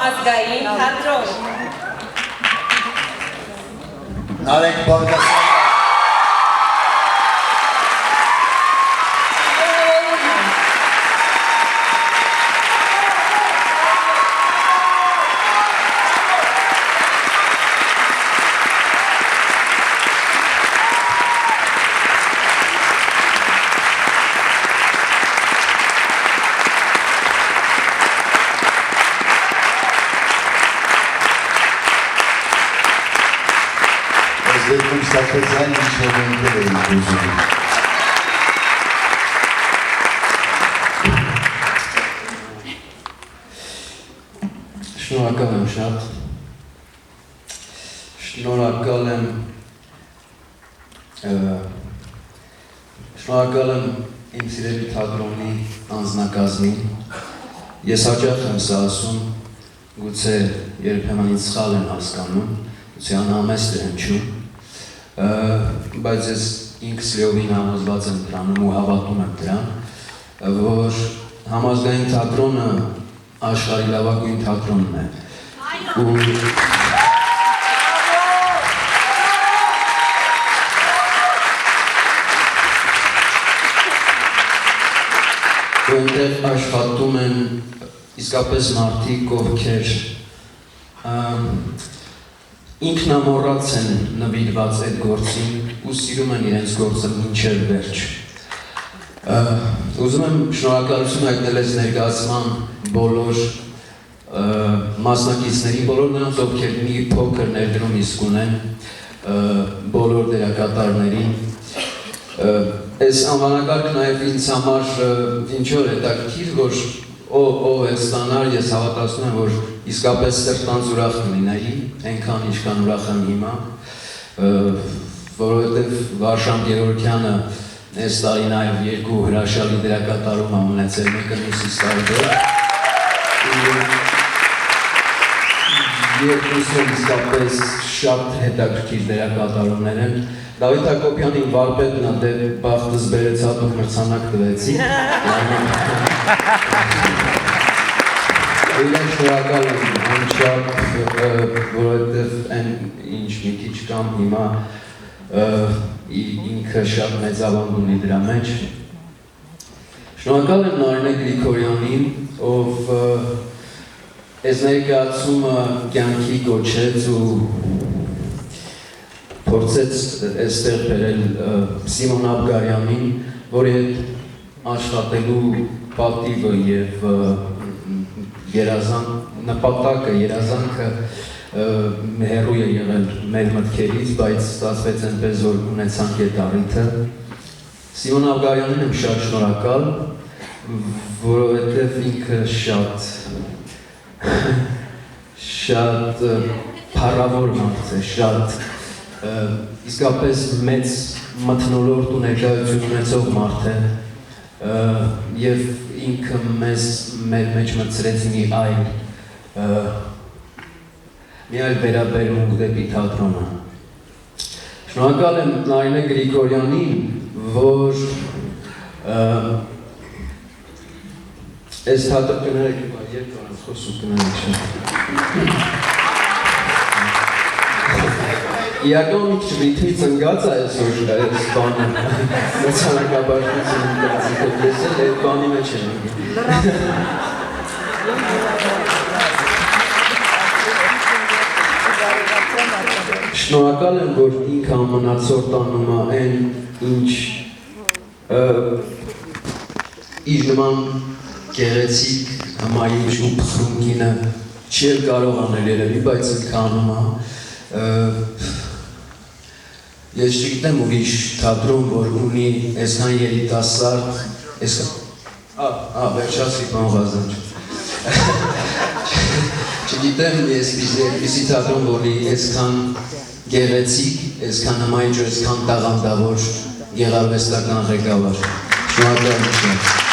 Ազգային թատրոն։ Նարեկ Բարգասյան Երկում ստացվեցային ինչ-որ էին ուզում։ Շնորհակալ եմ շատ։ Շնորհակալ եմ իմ սիրելի թատրոնի անձնակազմին։ Ես հաճախ եմ սա ասում, գուցե երբեմն ինձ սխալ են հասկանում, գուցե անհամեստ եմ հնչում, բայց ես ինքս լիովին համոզված եմ դրանում ու հավատում եմ դրան, որ համազգային թատրոնը աշխարհի լավագույն թատրոնն է։ Ու այնտեղ աշխատում են իսկապես մարդիկ, ովքեր ինքնամոռաց են նվիրված այդ գործին ու սիրում են իրենց գործը մինչև վերջ։ Ուզում եմ շնորհակալություն հայտնել այս ներկայացման բոլոր մասնակիցներին, բոլոր նրանց, ովքեր մի փոքր ներդրում իսկ ունեն, բոլոր դերակատարներին։ Այս անվանակարգը նաև ինձ համար ինչ-որ հետաքրքիր, որ ով է ստանար, ես հավատացնում եմ, որ իսկապես սրտանց ուրախ կլինեի, այնքան ինչքան ուրախ եմ հիմա, որովհետև Վարշամ Գևորգյանը այս տարի նաև երկու հրաշալի դերակատարում ունեցել, մեկը մյուսից տարբեր։ Երկուսը իսկապես շատ հետաքրքիր դերակատարումներ են։ Դավիթ Հակոբյանի վարպետն է, դե բախտս բերեց հատուկ մրցանակ տվեցի։ Իրեն շնորհակալ եմ անչափ, որովհետև այն ինչ մի քիչ կամ հիմա ինքը շատ մեծ ավանդ ունի դրա մեջ։ Շնորհակալ եմ Նարինե Գրիգորյանին, ով այս ներկայացումը կյանքի կոչեց ու փորձեց այստեղ բերել Սիմոն Աբգարյանին, որի հետ աշխատելու պատիվը և նպատակը, երազանքը հեռու է եղել մեր մտքերից, բայց ստացվեց այնպես, որ ունեցանք այդ առիթը։ Սիմոն Աբգարյանին եմ շատ շնորհակալ, որովհետև ինքը շատ փառավոր մարդ է, շատ իսկապես մեծ մթնոլորտ ու ներկայություն ունեցող մարդ է և ինքը մեզ մեր մեջ մտցրեց մի այլ վերաբերմունք դեպի թատրոնը։ Շնորհակալ եմ Նարինե Գրիգորյանին, որ այս թատրոները խոսում կնանք Իական մի քիչ ռիթմի ծնգած է այսօր այս բանը, մրցանակաբաշխությունը կացիքով ես էլ այդ բանի մեջ եմ։ Շնորհակալ եմ, որ ինքը ամենացոր տանում է այն, ինչ իր նման գեղեցիկ, հմայիչ ու փխրունքինը չի էլ կարող անել երևի, բայց ինքը անում է Ես չգիտեմ ուրիշ թատրոն, որ ունի այսքան երիտասարդ, վերջացրի բան Ղազան Չգիտեմ ես այսպիսի թատրոն, որ ունի այսքան գեղեցիկ, այսքան հմայիչ, այսքան տաղանդավոր գեղարվեստական ղեկավար։ Շնորհակալ եմ շատ։